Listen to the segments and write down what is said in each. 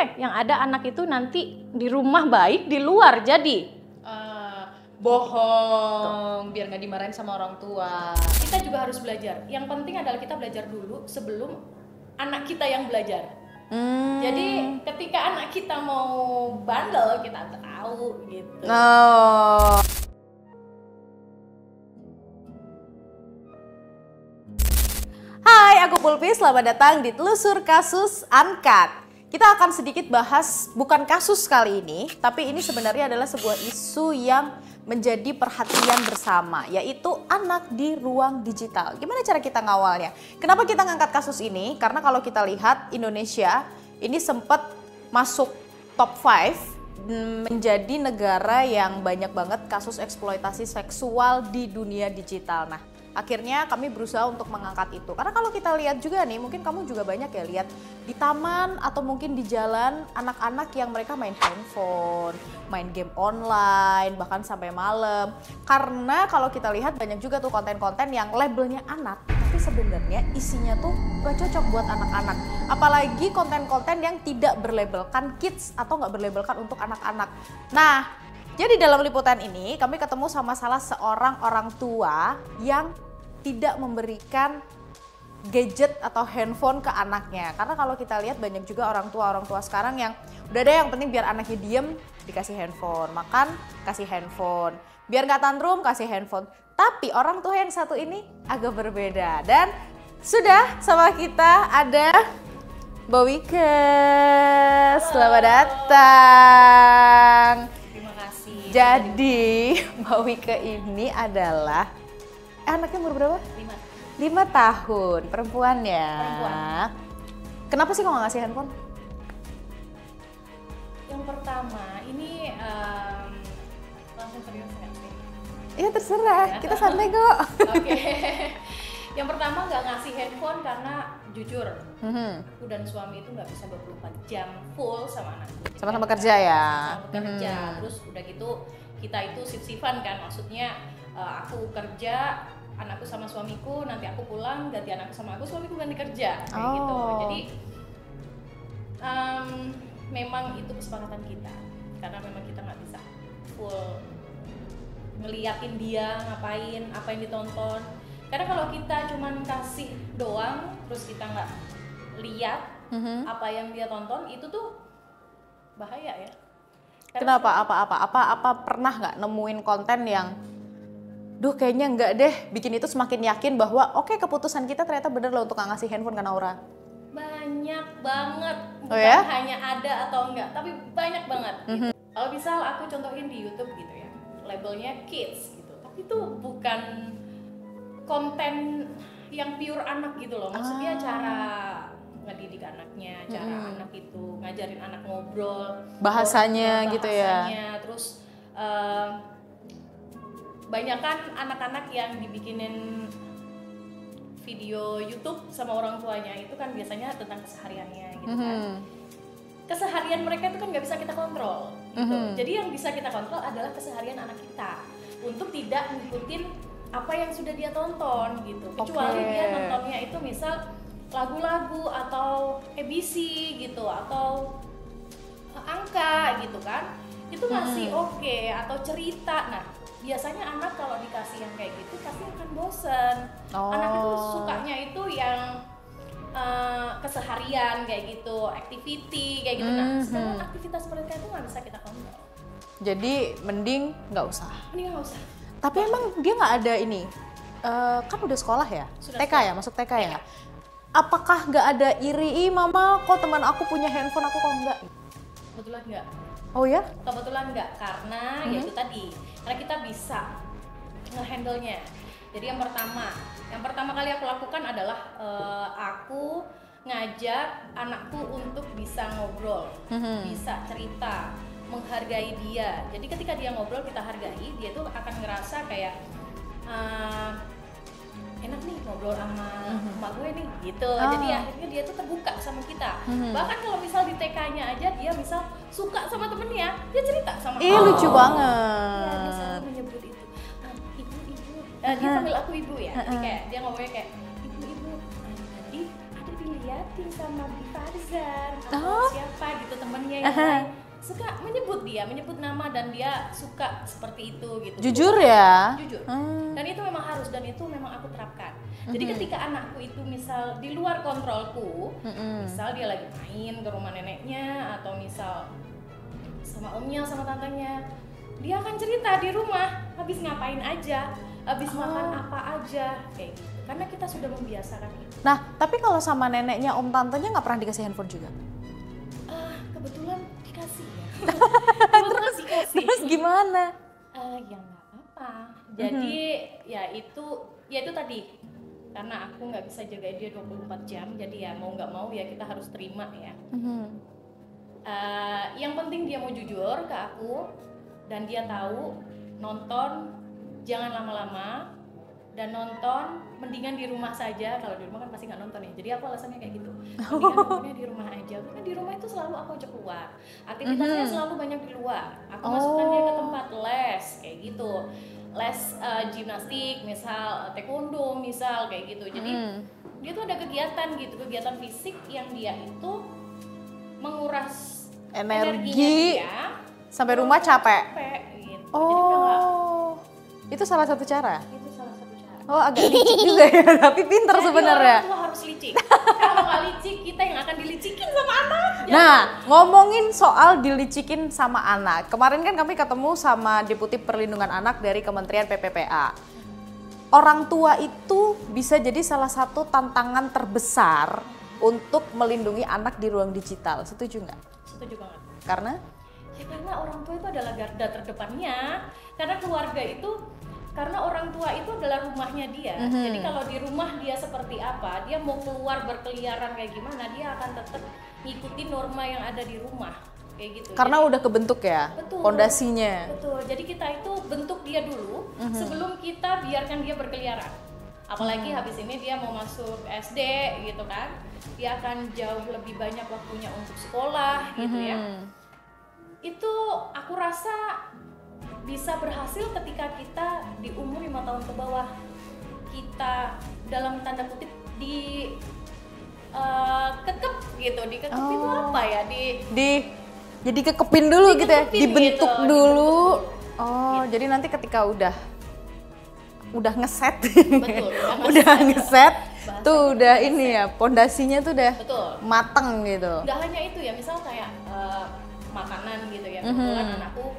boleh. Yang ada anak itu nanti di rumah baik, di luar jadi bohong, biar nggak dimarahin sama orang tua. Kita juga harus belajar. Yang penting adalah kita belajar dulu sebelum anak kita yang belajar. Jadi ketika anak kita mau bandel, kita tahu gitu. Hai, aku Pulpi, selamat datang di Telusur Kasus Uncut. Kita akan sedikit bahas bukan kasus kali ini, tapi ini sebenarnya adalah sebuah isu yang menjadi perhatian bersama, yaitu anak di ruang digital. Gimana cara kita ngawalnya? Kenapa kita ngangkat kasus ini? Karena kalau kita lihat Indonesia ini sempat masuk top 5 menjadi negara yang banyak banget kasus eksploitasi seksual di dunia digital. Nah, akhirnya kami berusaha untuk mengangkat itu. Karena kalau kita lihat juga nih, mungkin kamu juga banyak ya lihat di taman atau mungkin di jalan anak-anak yang mereka main handphone, main game online, bahkan sampai malam. Karena kalau kita lihat banyak juga tuh konten-konten yang labelnya anak, tapi sebenarnya isinya tuh gak cocok buat anak-anak. Apalagi konten-konten yang tidak berlabelkan kids atau gak berlabelkan untuk anak-anak. Nah, jadi dalam liputan ini kami ketemu sama salah seorang orang tua yang tidak memberikan gadget atau handphone ke anaknya. Karena kalau kita lihat banyak juga orang tua sekarang yang udah ada yang penting biar anaknya diem dikasih handphone, makan kasih handphone, biar nggak tantrum kasih handphone. Tapi orang tua yang satu ini agak berbeda dan sudah sama kita ada Mbak Wike. Selamat datang. Jadi Mbak Wike ini adalah anaknya umur berapa? 5 tahun, perempuan ya? Perempuan. Kenapa sih kok nggak ngasih handphone? Yang pertama, ini langsung serius nggak sih? Iya terserah, ya, kita santai kok. Oke. Yang pertama nggak ngasih handphone karena jujur, aku dan suami itu nggak bisa 24 jam full sama anakku. Sama-sama kerja ya? Sama-sama kerja, terus udah gitu kita itu shift-shiftan kan, maksudnya aku kerja, anakku sama suamiku, nanti aku pulang, ganti anakku sama aku, suamiku ganti kerja, kayak gitu. Jadi memang itu kesepakatan kita, karena memang kita nggak bisa full ngeliatin dia ngapain, apa yang ditonton. Karena kalau kita cuman kasih doang, terus kita nggak lihat apa yang dia tonton, itu tuh bahaya ya. Karena kenapa? Apa pernah nggak nemuin konten yang duh kayaknya enggak deh, bikin itu semakin yakin bahwa oke, keputusan kita ternyata bener loh untuk nggak ngasih handphone ke Naura? Banyak banget, bukan oh ya? hanya ada atau enggak, tapi banyak banget gitu. Kalau misal aku contohin di YouTube gitu ya, labelnya kids gitu, tapi itu bukan konten yang pure anak gitu loh, maksudnya cara ngedidik anaknya, cara anak itu ngajarin anak ngobrol, bahasanya gitu ya. Terus banyak kan anak-anak yang dibikinin video YouTube sama orang tuanya itu kan biasanya tentang kesehariannya gitu kan. Keseharian mereka itu kan nggak bisa kita kontrol gitu. Jadi yang bisa kita kontrol adalah keseharian anak kita untuk tidak ngikutin apa yang sudah dia tonton gitu. Kecuali dia nontonnya itu misal lagu-lagu atau ABC gitu atau angka gitu kan. Itu masih oke, atau cerita. Nah, biasanya anak kalau dikasih yang kayak gitu pasti akan bosen. Anak itu sukanya itu yang keseharian kayak gitu, activity kayak gitu. Nah, sedangkan aktivitas mereka itu nggak bisa kita kontrol. Jadi mending nggak usah. Mending nggak usah. Tapi emang dia nggak ada ini, kan udah sekolah ya? Sudah TK sekolah. ya, masuk TK ya? Apakah nggak ada iri, mama kok teman aku punya handphone, aku kok enggak? Kebetulan enggak. Oh ya? Kebetulan enggak, karena ya itu tadi, karena kita bisa nge-handle-nya. Jadi yang pertama kali aku lakukan adalah aku ngajak anakku untuk bisa ngobrol, bisa cerita, menghargai dia. Jadi ketika dia ngobrol kita hargai, dia tuh akan ngerasa kayak enak nih ngobrol sama emak gue nih gitu. Jadi akhirnya dia tuh terbuka sama kita. Bahkan kalau misal di TK-nya aja dia misal suka sama temennya, dia cerita sama lucu banget. Ya, dia selalu menyebut itu ibu. Dia panggil aku ibu ya. Jadi kayak dia ngomongnya kayak ibu. Tadi ada dilihat Yati sama Bi Farzan atau siapa gitu temennya yang lain suka menyebut nama dan dia suka seperti itu gitu. Jujur ya? Jujur. Dan itu memang harus, dan itu memang aku terapkan. Jadi ketika anakku itu misal di luar kontrolku, misal dia lagi main ke rumah neneknya atau misal sama omnya sama tantenya, dia akan cerita di rumah habis ngapain aja, habis makan apa aja kayak gitu. Karena kita sudah membiasakan itu. Nah, tapi kalau sama neneknya, om tantenya nggak pernah dikasih handphone juga? Kebetulan dikasih ya. Terus gimana? Ya nggak apa-apa. Jadi ya itu tadi, karena aku nggak bisa jaga dia 24 jam, jadi ya mau nggak mau ya kita harus terima ya. Yang penting dia mau jujur ke aku dan dia tahu nonton jangan lama-lama, dan nonton mendingan di rumah saja. Kalau di rumah kan pasti nggak nonton ya, jadi aku alasannya kayak gitu, mendingan nontonnya di rumah aja, karena di rumah itu selalu aku ajak keluar, aktivitasnya selalu banyak di luar, aku masukkan dia ke tempat les kayak gitu, les gimnastik misal, taekwondo misal kayak gitu. Jadi dia tuh ada kegiatan fisik yang dia itu menguras energi dia, sampai rumah capek gitu. Oh, itu salah satu cara? Itu salah satu cara. Oh, agak licik juga ya, tapi pinter sebenarnya. Orang tua harus licik. Kalau nggak licik, kita yang akan dilicikin sama anak. Nah, ngomongin soal dilicikin sama anak, kemarin kan kami ketemu sama Deputi Perlindungan Anak dari Kementerian PPPA. Orang tua itu bisa jadi salah satu tantangan terbesar untuk melindungi anak di ruang digital. Setuju nggak? Setuju banget. Karena? Ya karena orang tua itu adalah garda terdepannya. Karena keluarga itu, karena orang tua itu adalah rumahnya dia. Jadi kalau di rumah dia seperti apa, dia mau keluar berkeliaran kayak gimana, dia akan tetap ngikutin norma yang ada di rumah. Kayak gitu. Karena jadi, udah kebentuk ya, betul, pondasinya. Betul. Jadi kita itu bentuk dia dulu sebelum kita biarkan dia berkeliaran. Apalagi habis ini dia mau masuk SD gitu kan, dia akan jauh lebih banyak waktunya untuk sekolah gitu ya. Itu aku rasa bisa berhasil ketika kita di umur 5 tahun ke bawah, kita dalam tanda kutip di kekep gitu, dikekep itu apa ya, jadi kekepin dulu gitu ya, dibentuk gitu, dulu. Dibentuk. Oh, gitu. jadi nanti ketika udah ngeset, Betul, udah ngeset, bahasa tuh udah ini ya, pondasinya tuh udah betul, mateng gitu. nggak hanya itu ya, misal kayak makanan gitu ya, kebetulan anakku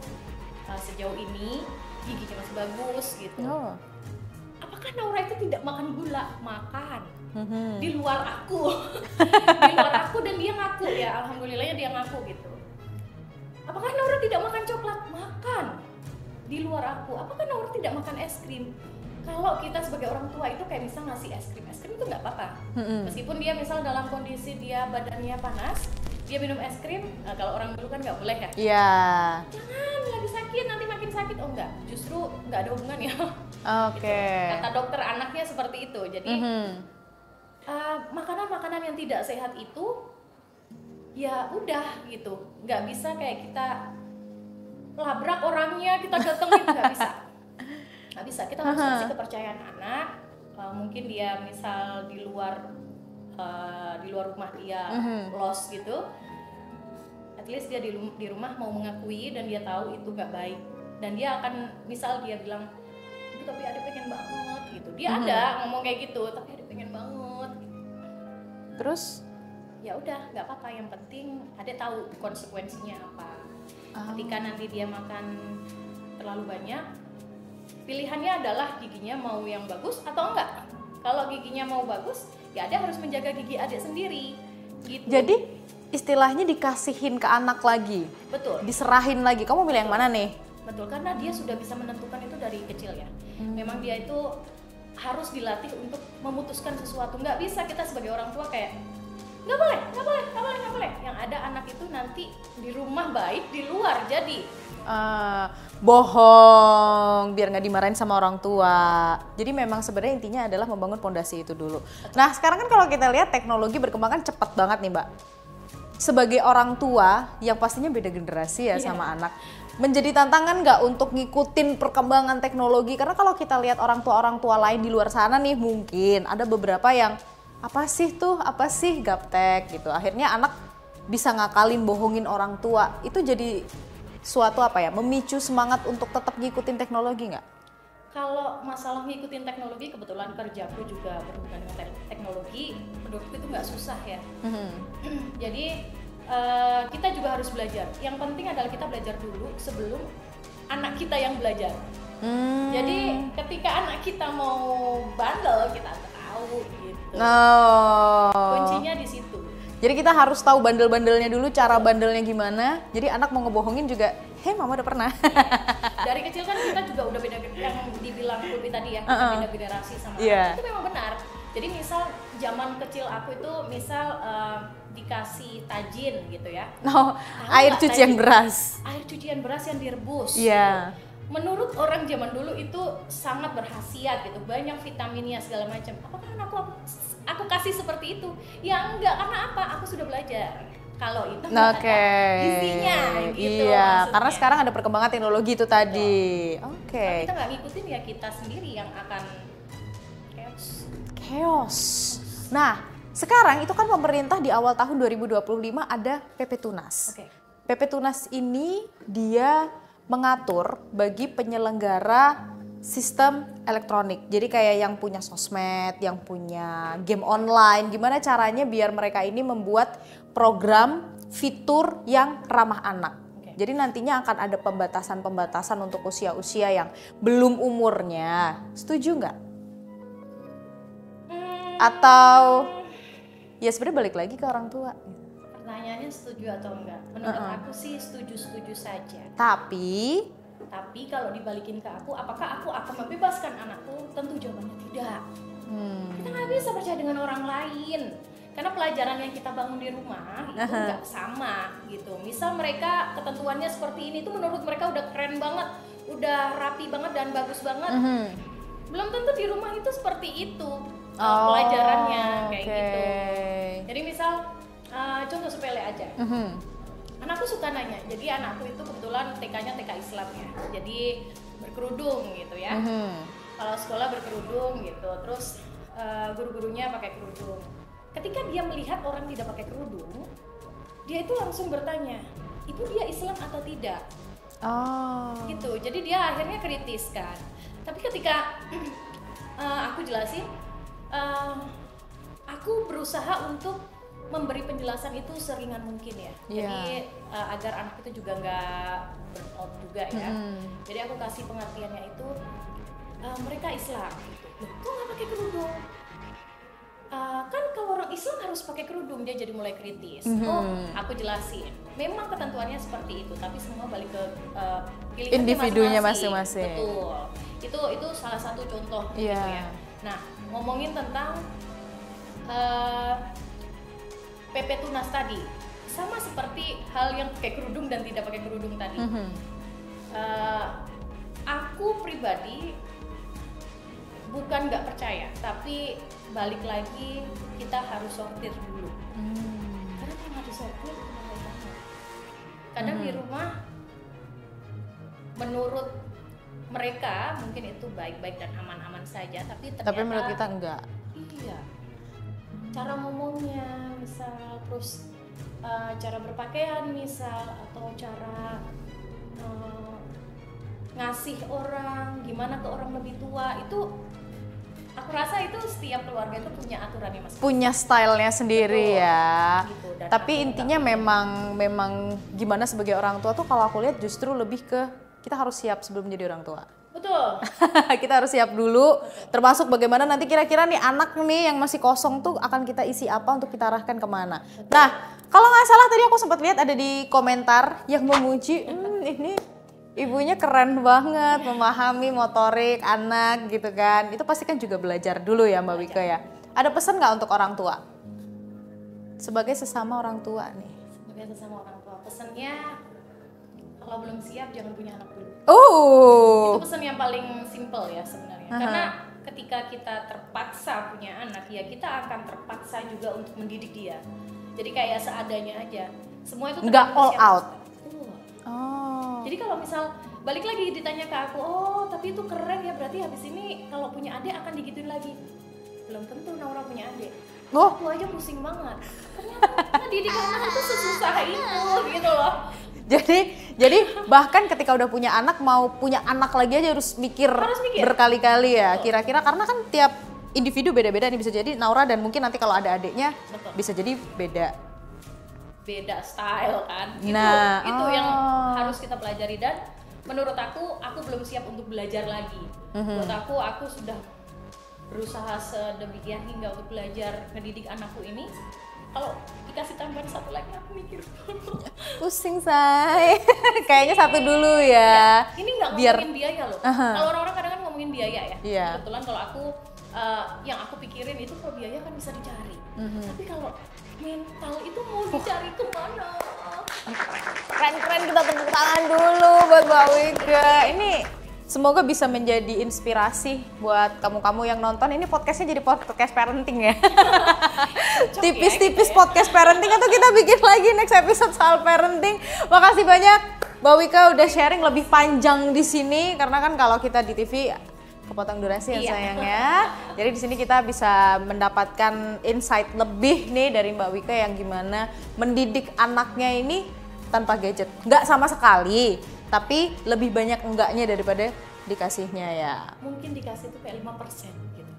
sejauh ini giginya masih bagus gitu. Apakah Naura itu tidak makan gula? Makan. Di luar aku. Di luar aku, dan dia ngaku ya, alhamdulillahnya dia ngaku gitu. Apakah Naura tidak makan coklat? Makan. Di luar aku. Apakah Naura tidak makan es krim? Kalau kita sebagai orang tua itu kayak misal ngasih es krim itu nggak apa-apa. Meskipun dia misal dalam kondisi dia badannya panas, dia minum es krim, kalau orang dulu kan nggak boleh ya. Iya. Jangan, lagi sakit nanti makin sakit. Oh enggak, justru nggak ada hubungannya. Oke. Gitu. Kata dokter anaknya seperti itu. Jadi makanan-makanan yang tidak sehat itu ya udah gitu, nggak bisa kayak kita labrak orangnya, kita datengin, nggak bisa. Kita harus kasih kepercayaan anak. Mungkin dia misal di luar rumah dia lost gitu, at least dia di rumah mau mengakui dan dia tahu itu nggak baik, dan dia akan misal dia bilang, tapi Ade pengen banget gitu, dia ada ngomong kayak gitu, tapi Ade pengen banget gitu. Terus ya udah, nggak apa-apa, yang penting Ade tahu konsekuensinya apa. Ketika nanti dia makan terlalu banyak, pilihannya adalah giginya mau yang bagus atau enggak. Kalau giginya mau bagus, ya Ade harus menjaga gigi Ade sendiri gitu. jadi istilahnya dikasihin ke anak lagi. Betul. Diserahin lagi. Kamu milih yang mana nih? Betul, karena dia sudah bisa menentukan itu dari kecil ya. Memang dia itu harus dilatih untuk memutuskan sesuatu. Nggak bisa kita sebagai orang tua kayak nggak boleh. Yang ada anak itu nanti di rumah baik, di luar jadi bohong biar nggak dimarahin sama orang tua. Jadi memang sebenarnya intinya adalah membangun pondasi itu dulu. Nah sekarang kan kalau kita lihat teknologi berkembang kan cepat banget nih Mbak. Sebagai orang tua yang pastinya beda generasi ya sama anak, menjadi tantangan nggak untuk ngikutin perkembangan teknologi? Karena kalau kita lihat orang tua lain di luar sana nih, mungkin ada beberapa yang apa sih gaptek gitu. Akhirnya anak bisa ngakalin, bohongin orang tua. Itu jadi suatu apa ya, memicu semangat untuk tetap ngikutin teknologi nggak? Kalau masalah ngikutin teknologi, kebetulan kerjaku juga berhubungan dengan teknologi, menurutku itu nggak susah ya. Jadi kita juga harus belajar. Yang penting adalah kita belajar dulu sebelum anak kita yang belajar. Jadi ketika anak kita mau bandel, kita tahu gitu. Kuncinya di situ. Jadi kita harus tahu bandel-bandelnya dulu, cara bandelnya gimana. Jadi anak mau ngebohongin juga, hei mama udah pernah. Dari kecil kan kita juga udah beda, yang dibilang Kulpi tadi ya, beda generasi sama anak. Itu memang benar. Jadi misal zaman kecil aku itu misal dikasih tajin gitu ya. Air cucian beras. Air cucian beras yang direbus. Iya. Gitu. Menurut orang zaman dulu itu sangat berkhasiat gitu, banyak vitaminnya segala macam. Apakah aku kasih seperti itu? Ya enggak, karena apa? Aku sudah belajar. Kalau itu ada gizinya gitu. Iya, maksudnya. karena sekarang ada perkembangan teknologi itu tadi. Kalau kita nggak ngikutin ya kita sendiri yang akan chaos. Nah, sekarang itu kan pemerintah di awal tahun 2025 ada PP Tunas. PP Tunas ini dia mengatur bagi penyelenggara sistem elektronik. Jadi kayak yang punya sosmed, yang punya game online, gimana caranya biar mereka ini membuat program fitur yang ramah anak. Jadi nantinya akan ada pembatasan-pembatasan untuk usia-usia yang belum umurnya. Setuju nggak? Atau ya sebenarnya balik lagi ke orang tua. Pertanyaannya setuju atau enggak? Menurut aku sih setuju-setuju saja. Tapi kalau dibalikin ke aku, apakah aku akan membebaskan anakku? Tentu jawabannya tidak. Kita nggak bisa percaya dengan orang lain. Karena pelajaran yang kita bangun di rumah itu nggak sama gitu. Misal mereka ketentuannya seperti ini tuh menurut mereka udah keren banget, udah rapi banget dan bagus banget. Belum tentu di rumah itu seperti itu pelajarannya kayak gitu. Jadi misal contoh sepele aja. Anakku suka nanya, jadi anakku itu kebetulan TK-nya TK Islam ya, jadi berkerudung gitu ya. Kalau sekolah berkerudung gitu, terus guru-gurunya pakai kerudung. Ketika dia melihat orang tidak pakai kerudung, dia itu langsung bertanya, ibu dia Islam atau tidak? Gitu, jadi dia akhirnya kritis kan. Tapi ketika aku jelasin, aku berusaha untuk memberi penjelasan itu seringan mungkin ya. Jadi agar anak itu juga nggak burn out juga ya. Jadi aku kasih pengertiannya itu mereka Islam gitu. Loh, kok nggak pakai kerudung? Kan kalau orang Islam harus pakai kerudung, dia jadi mulai kritis. Aku jelasin. Memang ketentuannya seperti itu, tapi semua balik ke pilihan individunya masing-masing. Betul. Itu salah satu contoh gitu ya. Nah, ngomongin tentang PP Tunas tadi, sama seperti hal yang pakai kerudung dan tidak pakai kerudung tadi. Aku pribadi bukan nggak percaya, tapi balik lagi kita harus sortir dulu. Karena kalau nggak disortir itu bahaya banget. Kadang di rumah menurut mereka mungkin itu baik-baik dan aman-aman saja, tapi ternyata menurut kita enggak. Iya. Cara ngomongnya misal, terus cara berpakaian misal, atau cara ngasih orang, gimana ke orang lebih tua, itu aku rasa itu setiap keluarga itu punya aturannya masing-masing. Punya stylenya sendiri. Betul. Ya. Gitu, tapi intinya memang gimana sebagai orang tua tuh kalau aku lihat justru lebih ke kita harus siap sebelum menjadi orang tua. Betul. Kita harus siap dulu. Betul. Termasuk bagaimana nanti kira-kira nih anak nih yang masih kosong tuh akan kita isi apa untuk kita arahkan kemana. Betul. Nah, kalau nggak salah tadi aku sempat lihat ada di komentar yang memuji, ini ibunya keren banget, memahami motorik anak gitu kan. Itu pasti kan juga belajar dulu ya Mbak Wika ya. Ada pesan nggak untuk orang tua? Sebagai sesama orang tua nih. Sebagai sesama orang tua, pesannya kalau belum siap jangan punya anak dulu. Itu pesan yang paling simple ya sebenarnya. Karena ketika kita terpaksa punya anak, ya kita akan terpaksa juga untuk mendidik dia. Jadi kayak seadanya aja. Semua itu nggak all out. Jadi kalau misal balik lagi ditanya ke aku, tapi itu keren ya, berarti habis ini kalau punya adik akan digituin lagi. Belum tentu orang punya adik. Oh. Aku aja pusing banget. Ternyata ngedidik anak itu sesusah itu gitu loh. Jadi bahkan ketika udah punya anak, mau punya anak lagi aja harus mikir berkali-kali ya. Kira-kira karena kan tiap individu beda-beda nih, bisa jadi Naura dan mungkin nanti kalau ada adiknya bisa jadi beda style kan. Nah, itu yang harus kita pelajari, dan menurut aku belum siap untuk belajar lagi. Buat aku sudah berusaha sedemikian hingga untuk belajar ngedidik anakku ini. Kalau dikasih tambahan satu lagi aku mikir pusing say. Kayaknya satu dulu ya. Ini nggak ngomongin biaya loh. Kalau orang-orang kadang kan ngomongin biaya ya. Iya. Kebetulan kalau aku yang aku pikirin itu kalau biaya kan bisa dicari. Tapi kalau mental itu mau dicari kemana? Keren-keren, kita tepuk tangan dulu buat Mbak Wika. Ini semoga bisa menjadi inspirasi buat kamu-kamu yang nonton. Ini podcastnya jadi podcast parenting ya. Tipis-tipis podcast parenting, atau kita bikin lagi next episode soal parenting. Makasih banyak Mbak Wika udah sharing lebih panjang di sini, karena kan kalau kita di TV kepotong durasi ya sayangnya. Jadi di sini kita bisa mendapatkan insight lebih nih dari Mbak Wika yang gimana mendidik anaknya ini tanpa gadget. Nggak sama sekali, tapi lebih banyak enggaknya daripada dikasihnya ya. Mungkin dikasih itu kayak 5% gitu.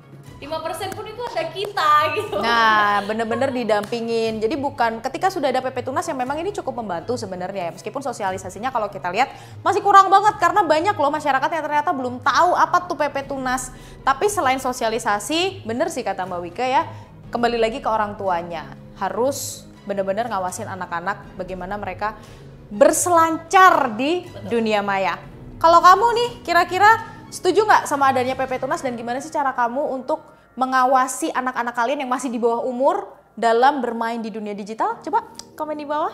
5% pun itu ada kita gitu. Nah, bener-bener didampingin. Jadi bukan ketika sudah ada PP Tunas yang memang ini cukup membantu sebenarnya ya. Meskipun sosialisasinya kalau kita lihat masih kurang banget, karena banyak loh masyarakat yang ternyata belum tahu apa tuh PP Tunas. Tapi selain sosialisasi, bener sih kata Mbak Wika ya, kembali lagi ke orang tuanya. Harus bener-bener ngawasin anak-anak bagaimana mereka berselancar di dunia maya. Kalau kamu nih kira-kira setuju nggak sama adanya PP Tunas, dan gimana sih cara kamu untuk mengawasi anak-anak kalian yang masih di bawah umur dalam bermain di dunia digital? Coba komen di bawah.